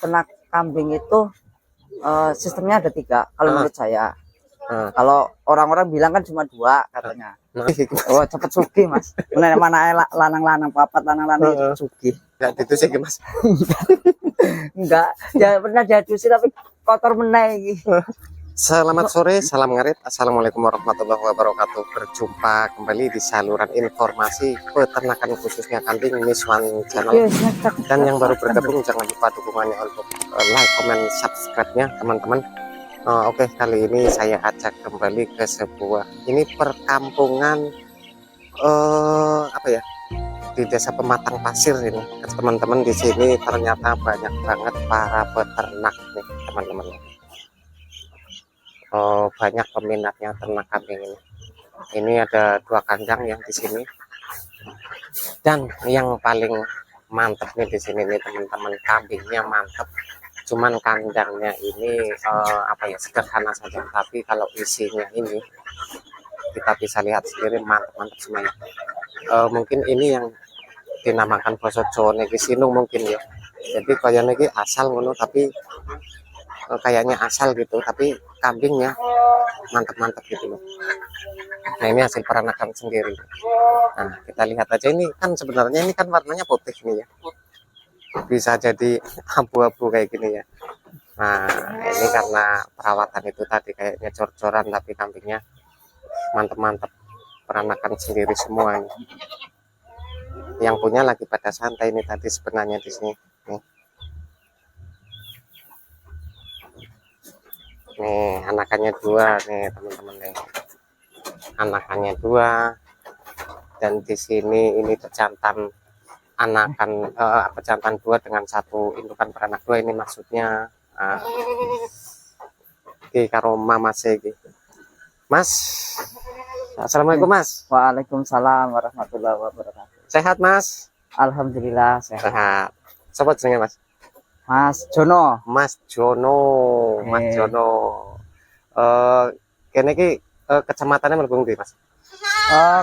ternak kambing itu sistemnya ada 3 kalau menurut saya. Kalau orang-orang bilang kan cuma 2 katanya. Oh cepet sugih mas. Mana lanang-lanang papat lanang-lanang itu sugih. Enggak ditusuk mas. Enggak, ya pernah diadusi tapi kotor meneh. Selamat sore, salam ngarit. Assalamualaikum warahmatullahi wabarakatuh. Berjumpa kembali di saluran informasi peternakan khususnya kambing Miswan Channel. Dan yang baru bergabung jangan lupa dukungannya untuk like, comment, subscribe-nya teman-teman. Oke, kali ini saya ajak kembali ke sebuah ini perkampungan apa ya, di desa Pematang Pasir ini. Teman-teman di sini ternyata banyak banget para peternak nih teman-teman. Banyak peminatnya ternak kambing ini. Ini ada 2 kandang yang di sini. Dan yang paling mantap nih di sini nih teman-teman, kambingnya mantap. Cuman kandangnya ini apa ya, sederhana saja, tapi kalau isinya ini kita bisa lihat sendiri mantap-mantap semuanya. Mungkin ini yang dinamakan basa Jawa niki sinung mungkin ya. Jadi kayak niki asal ngono, tapi kayaknya asal gitu, tapi kambingnya mantap-mantap gitu loh. Nah ini hasil peranakan sendiri. Nah kita lihat aja, ini kan sebenarnya ini kan warnanya putih nih ya, bisa jadi abu-abu kayak gini ya. Nah ini karena perawatan itu tadi kayaknya cor-coran, tapi kambingnya mantap-mantap, peranakan sendiri semua ini. Yang punya lagi pada santai ini tadi sebenarnya di sini nih. Nih anakannya 2 nih teman-teman nih, anakannya 2. Dan di sini ini pejantan anakan pejantan 2 dengan 1 indukan beranak 2 ini maksudnya. Oke, karo mama segi mas. Assalamualaikum mas. Waalaikumsalam warahmatullahi wabarakatuh. Sehat mas? Alhamdulillah sehat. Sobat jenenge mas? Mas Jono. Mas Jono. Mas Jono. Kene iki kecamatannya mlebu ndi mas?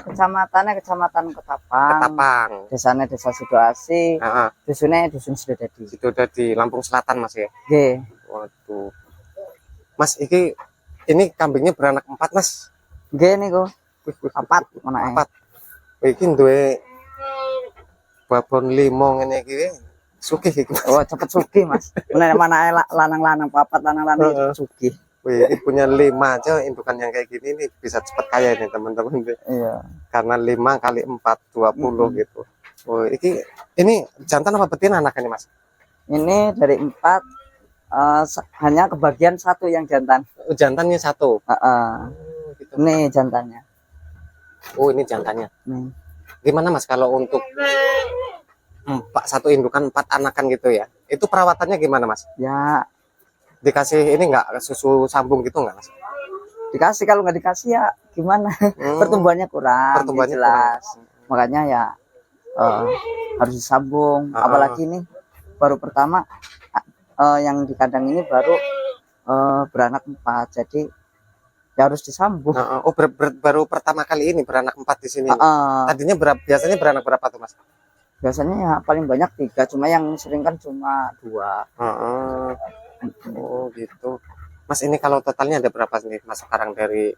Kecamatannya Kecamatan Ketapang. Ketapang. Desanya Desa Sidoasi. Dusunnya Dusun Sidodadi. Sidodadi, Lampung Selatan mas ya? Nggih. Waduh. Mas ini kambingnya beranak 4 mas? Nggih niku. 4 mana 4. Iki duwe babon 5 ngene iki. Sugih iki. Oh cepet sugih mas. Mana lanang-lanang papat lanang-lanang itu sugih. Wih, punya 5 aja indukan yang kayak gini nih bisa cepet kaya ini teman-teman. Iya. Karena 5 kali 4 20 gitu. Oh, ini jantan apa betina anaknya mas? Ini dari 4 hanya kebagian 1 yang jantan. Jantannya 1. Gitu. Ini jantannya. Oh ini jantannya. Gimana mas kalau untuk 1 indukan 4 anakan gitu ya? Itu perawatannya gimana mas? Ya. Dikasih ini enggak susu sambung gitu enggak mas? Dikasih, kalau nggak dikasih ya gimana? Pertumbuhannya kurang. Pertumbuhannya jelas. Makanya ya harus disambung. Apalagi ini baru pertama yang di kandang ini baru beranak 4, jadi ya harus disambung. Oh baru pertama kali ini beranak 4 di sini. Tadinya biasanya beranak berapa tuh mas? Biasanya ya paling banyak 3, cuma yang sering kan cuma 2. Oh gitu mas. Ini kalau totalnya ada berapa nih mas sekarang dari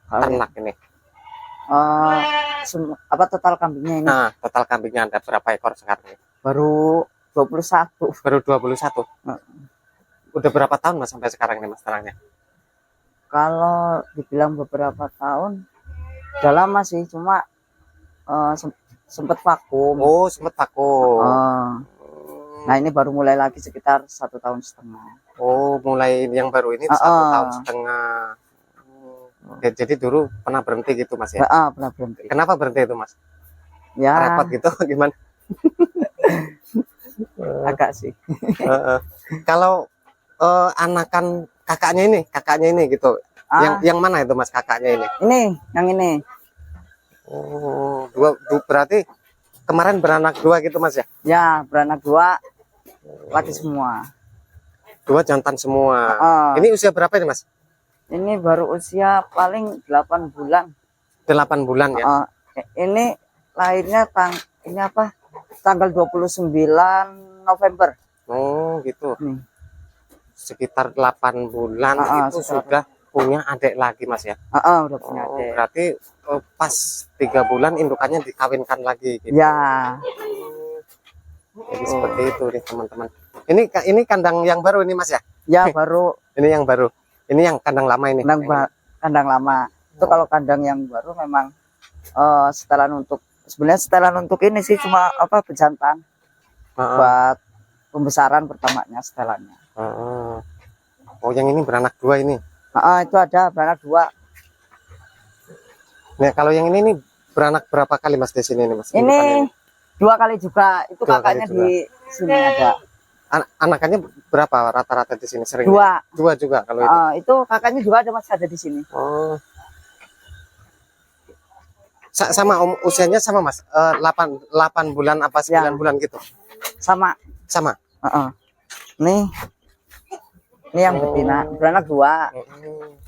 ternak ini? Total kambingnya ini? Total kambingnya ada berapa ekor sekarang? Baru 21. Baru 21. Udah berapa tahun mas sampai sekarang ini mas terangnya? Kalau dibilang beberapa tahun udah lama sih, cuma sempet vakum. Oh sempet vakum. Nah ini baru mulai lagi sekitar 1,5 tahun. Oh mulai yang baru ini 1,5 tahun. Jadi dulu pernah berhenti gitu mas ya? Pernah berhenti. Kenapa berhenti itu mas? Ya repot gitu gimana? Agak sih. Kalau anakan kakaknya ini gitu. Yang mana itu mas kakaknya ini? Ini yang ini. Oh berarti kemarin beranak 2 gitu mas ya? Ya beranak 2 laki semua. 2 jantan semua. Ini usia berapa ini mas? Ini baru usia paling 8 bulan. 8 bulan ya? Ini lahirnya tanggal 29 November. Oh gitu. Nih. Sekitar 8 bulan itu sudah punya adik lagi Mas ya. Udah punya adik. Berarti pas 3 bulan indukannya dikawinkan lagi gitu. Ya. Jadi seperti itu nih teman-teman. Ini kandang yang baru ini Mas ya? Ya baru. Ini yang baru. Ini yang kandang lama ini. Kandang lama. Itu kalau kandang yang baru memang setelan untuk ini sih cuma pejantan. Buat pembesaran pertamanya setelannya. Oh, yang ini beranak 2 ini. Itu ada beranak 2. Nah, kalau yang ini nih beranak berapa kali Mas di sini nih Mas? Ini 2 kali juga. Itu kakaknya di sini ada. Anakannya berapa rata-rata di sini sering? 2 juga kalau itu. Itu kakaknya juga masih ada di sini. Oh. Sama usianya sama Mas? 8 bulan apa 9 bulan gitu? Sama. Nih yang betina, beranak 2.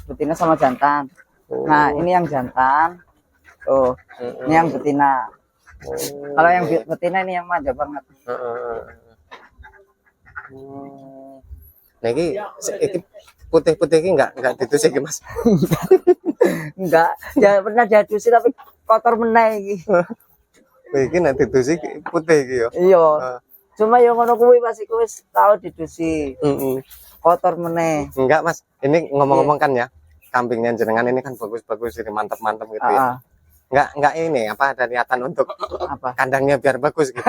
Betina sama jantan. Nah, ini yang jantan. Tuh, ini yang betina. Kalau yang betina ini yang manja banget. Nah, ini putih-putih ini enggak ditusuk Mas? Enggak, ya pernah diadusi tapi kotor meneh iki. Iki nek ditusuk putih iki yo. Iya. Cuma yang ngono kuwi Mas iku wis tau didusi. Kotor meneh. Enggak Mas, ini ngomong-ngomong kan ya, kambingnya jenengan ini kan bagus-bagus, ini mantap-mantap gitu ya. Enggak ini apa ada niatan untuk kandangnya biar bagus gitu.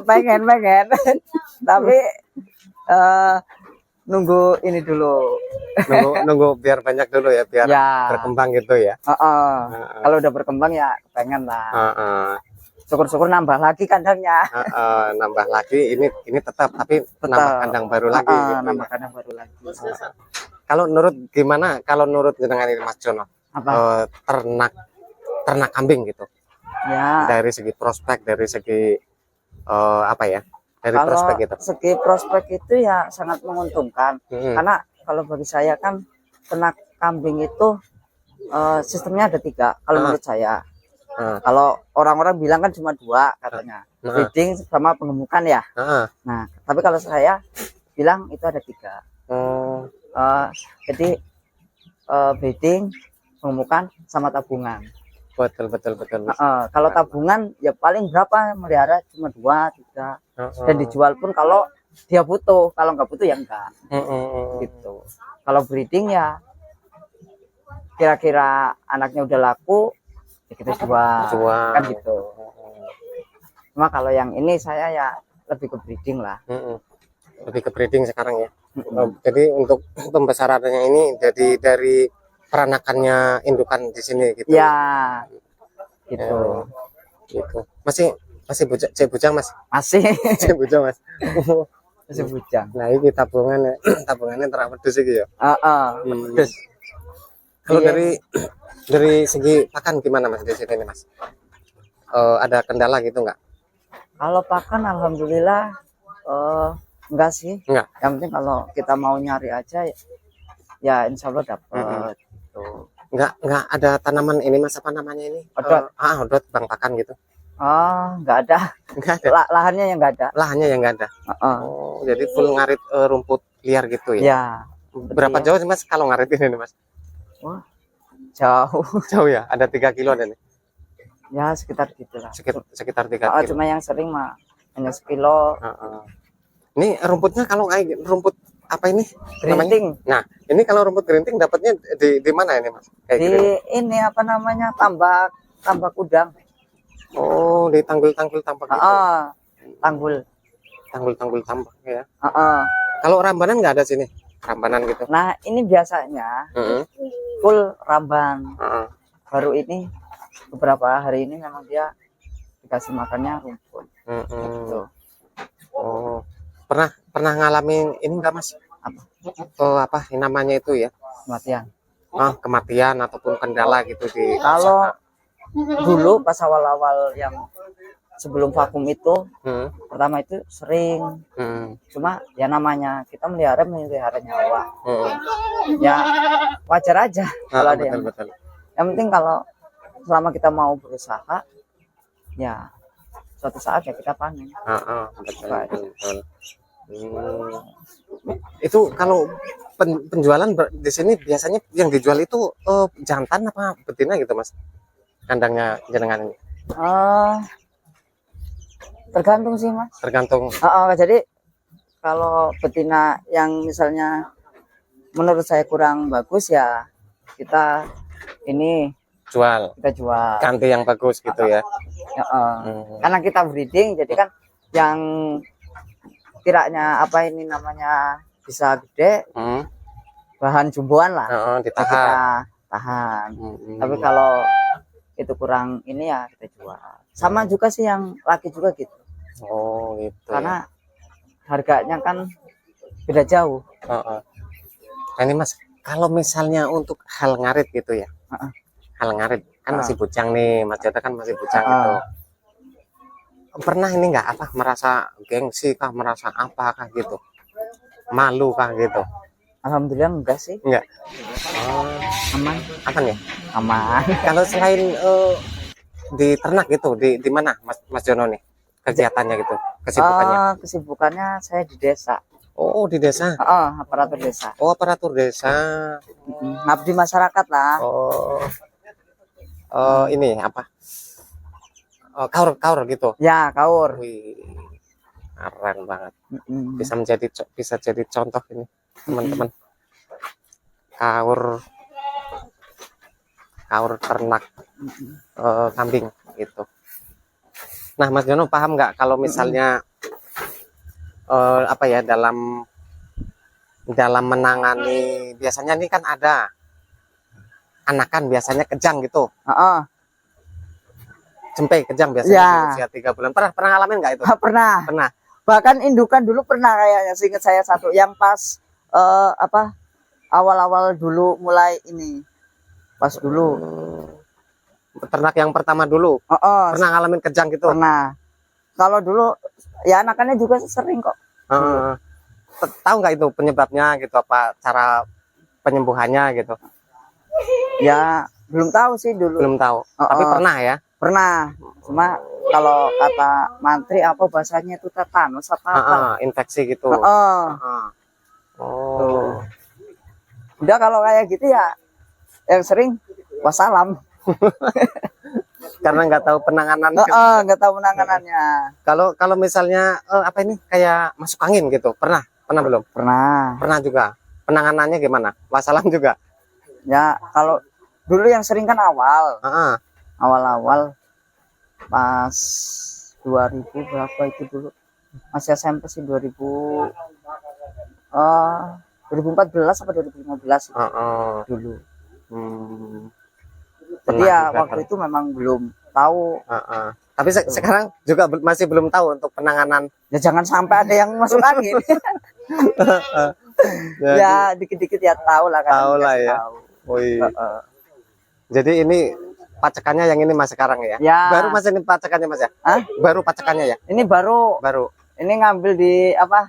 pengen tapi nunggu ini dulu. nunggu biar banyak dulu ya, biar berkembang gitu ya. Kalau udah berkembang ya pengen lah. Syukur-syukur nambah lagi kandangnya. Nambah lagi ini tetap tapi nambah kandang baru lagi gitu. Nambah kandang baru lagi. Kalau nurut gimana kalau nurut jenengan ini Mas Jono? Ternak kambing gitu. Ya. Dari segi prospek, dari segi dari kalau prospek gitu. Segi prospek itu ya sangat menguntungkan. Karena kalau bagi saya kan ternak kambing itu sistemnya ada 3 kalau menurut saya. Kalau orang-orang bilang kan cuma 2 katanya, breeding sama pengemukan ya. Nah, tapi kalau saya bilang itu ada 3. Jadi breeding, pengemukan sama tabungan. Betul. Kalau tabungan ya paling berapa melihara cuma 2, 3. Dan dijual pun kalau dia butuh, kalau nggak butuh ya enggak. Gitu. Kalau breeding ya kira-kira anaknya udah laku ya kita jual. Kan gitu. Cuma kalau yang ini saya ya lebih ke breeding lah. Lebih ke breeding sekarang ya. Jadi untuk pembesarannya ini jadi dari peranakannya indukan di sini gitu. Ya. Gitu. Gitu. Masih bujang Mas? Masih. Masih bujang Mas. Masih bujang. Nah, ini tabungannya terawat iki ya. Terus kalau dari segi pakan gimana Mas di sini nih Mas? Ada kendala gitu nggak? Kalau pakan alhamdulillah enggak sih. Enggak. Yang penting kalau kita mau nyari aja ya insya Allah dapat. Enggak ada tanaman ini Mas, apa namanya ini? Odot. Odot bang pakan gitu. Enggak ada. Enggak ada. Lahannya yang enggak ada. Lahannya yang enggak ada. Jadi full ngarit rumput liar gitu ya. Ya. Berapa jauh sih Mas kalau ngarit ini nih Mas? Wah, jauh. Jauh ya, ada 3 kilo ada nih. Ya sekitar gitulah. Sekitar 3 kilo. Cuma yang sering mah hanya 1 kilo. Ini rumputnya kalau kayak rumput apa ini? Gerinting. Nah, ini kalau rumput gerinting dapatnya di mana ini Mas? Kayak di gitu. Ini apa namanya? Tambak udang. Oh, di tanggul-tanggul tambak itu. Tanggul-tanggul tambak ya. Kalau rambanan nggak ada sini? Rambanan gitu. Nah, ini biasanya full ramban. Baru ini beberapa hari ini memang dia dikasih makannya rumput. Gitu. Oh, pernah ngalamin ini enggak Mas? Apa namanya itu ya? Kematian. Kematian ataupun kendala gitu di kalau dulu pas awal-awal yang sebelum vakum itu pertama itu sering. Cuma ya namanya kita melihara nyawa. Ya wajar aja kalau ada yang. Yang penting kalau selama kita mau berusaha ya suatu saat ya kita panen. Betul, betul. Itu kalau penjualan di sini biasanya yang dijual itu jantan apa betina gitu Mas? Kandangnya jenengan ini? Tergantung sih Mas. Tergantung. Jadi kalau betina yang misalnya menurut saya kurang bagus ya kita ini kita jual. Ganti yang bagus gitu ya. Karena kita breeding jadi kan yang kiranya apa ini namanya bisa gede, bahan jumboan lah, kita tahan. Tapi kalau itu kurang ini ya kita jual. Sama juga sih yang laki juga gitu. Oh gitu. Karena harganya kan beda jauh. Nah, ini Mas, kalau misalnya untuk hal ngarit gitu ya, hal ngarit kan masih bujang nih, Mas Jota kan masih bujang gitu. Pernah ini nggak apa merasa gengsi kah, merasa apakah gitu, malu kah gitu? Alhamdulillah enggak sih. Enggak. Aman ya? Aman. Kalau selain di ternak gitu, di mana Mas Jono nih kegiatannya gitu, kesibukannya? Kesibukannya saya di desa. Oh di desa? Aparatur desa. Oh aparatur desa. Ngabdi masyarakat lah. Ini apa? Kaur gitu. Ya kaur. Wih, keren banget. Bisa jadi contoh ini teman-teman. Kaur ternak kambing gitu. Nah Mas Jono paham nggak kalau misalnya apa ya dalam menangani biasanya ini kan ada anakan biasanya kejang gitu. Jempe kejang biasanya ya. Usia 3 bulan. Pernah ngalamin nggak itu? Pernah. Pernah. Bahkan indukan dulu pernah kayaknya, seingat saya satu yang pas awal-awal dulu mulai ini. Pas dulu. Ternak yang pertama dulu. Pernah ngalamin kejang gitu? Pernah. Kalau dulu ya anakannya juga sering kok. Tahu nggak itu penyebabnya gitu, apa cara penyembuhannya gitu? Ya belum tahu sih dulu. Belum tahu. Tapi pernah ya? Pernah. Cuma kalau kata mantri apa bahasanya itu tetanus apa? Infeksi gitu. Udah kalau kayak gitu ya yang sering wassalam. Karena nggak tahu penanganan. Nggak tahu penanganannya. Kalau misalnya apa ini kayak masuk angin gitu, pernah belum? Pernah juga. Penanganannya gimana? Wassalam juga. Ya kalau dulu yang sering kan awal-awal pas 2000 berapa itu dulu, masih SMP sih, 2014 apa 2015 dulu. Jadi ya waktu itu memang belum tahu. Tapi sekarang juga masih belum tahu untuk penanganan. Ya jangan sampai ada yang masuk angin. Ya dikit-dikit ya tahu lah kan. Tahu lah ya. Jadi ini pacekannya yang ini Mas sekarang ya? Baru Mas ini pacekannya Mas ya? Baru pacekannya ya? Ini baru. Ini ngambil di apa?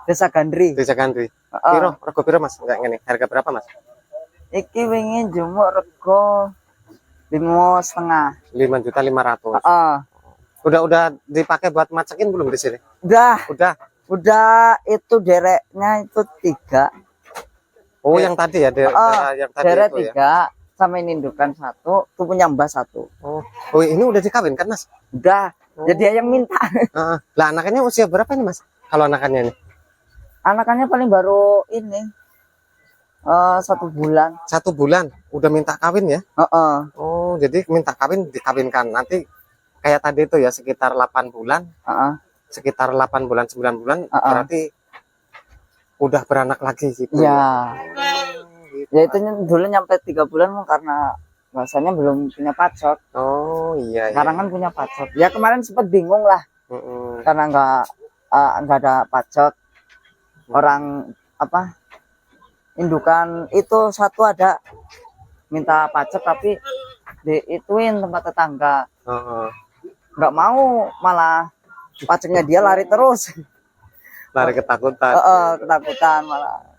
Desa Gandri. Desa Gandri. Piro, rego piro Mas? Enggak ngene. Harga berapa Mas? Iki wingi jumuk rego 5,5. 5.500.000. Udah dipakai buat macekin belum di sini? Udah itu dereknya itu 3. Oh, yang tadi ya, yang tadi derek itu 3 ya. Sama ini indukan 1, itu punya Mbah 1. Oh, ini udah dikawin kan Mas? Udah. Jadi dia yang minta. Lah anakannya usia berapa ini Mas? Kalau anakannya ini? Anakannya paling baru ini 1 bulan. 1 bulan udah minta kawin ya? Oh, jadi minta kawin dikawinkan. Nanti kayak tadi itu ya sekitar 8 bulan. Sekitar 8 bulan 9 bulan berarti udah beranak lagi gitu. Ya. Ya itu dulu nyampe 3 bulan karena rasanya belum punya pacot. Oh iya. Sekarang kan punya pacot. Ya kemarin sempat bingung lah. Karena nggak ada pacot. Orang apa? Indukan itu 1 ada minta pacot tapi diituin tempat tetangga. Nggak mau, malah pacotnya dia lari terus. Lari ketakutan. Ketakutan malah.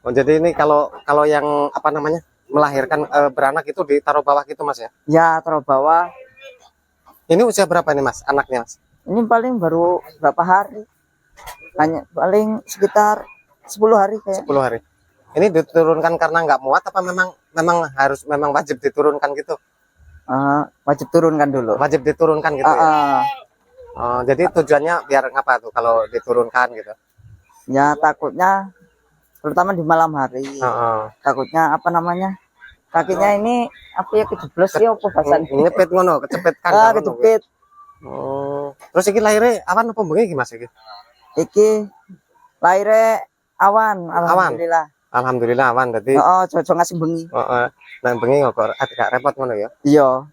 Oh, jadi ini kalau yang apa namanya melahirkan beranak itu ditaruh bawah gitu Mas ya? Ya taruh bawah. Ini usia berapa nih Mas anaknya Mas? Ini paling baru berapa hari? Hanya paling sekitar 10 hari kayak. 10 hari. Ini diturunkan karena nggak muat apa memang wajib diturunkan gitu? Wajib turunkan dulu. Wajib diturunkan gitu ya. Jadi tujuannya biar ngapa tuh kalau diturunkan gitu? Ya takutnya terutama di malam hari. Takutnya apa namanya? Kakinya ini apa ya kejeblos ya apa bahasanya? Ngepet ngono, kecepet kan. Kejepit. Terus iki lahirnya awan apa bengi iki Mas iki? Iki lahirnya awan, alhamdulillah. Alhamdulillah awan berarti. Cocok ngasih bengi. Nah bengi kok agak repot ngono ya. Iya.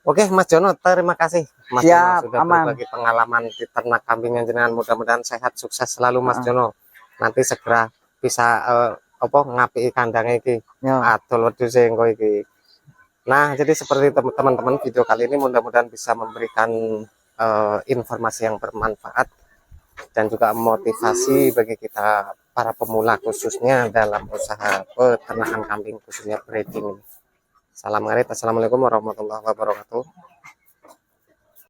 Oke Mas Jono, terima kasih Mas Siap, Jono sudah aman. berbagi pengalaman di ternak kambing jenengan. Mudah-mudahan sehat sukses selalu Mas Jono. Nanti segera bisa ngapi kandangnya iki atau wedhus engko iki. Nah, jadi seperti teman-teman video kali ini mudah-mudahan bisa memberikan informasi yang bermanfaat dan juga motivasi bagi kita para pemula khususnya dalam usaha peternakan kambing khususnya breeding. Salam ngarit, assalamualaikum warahmatullahi wabarakatuh.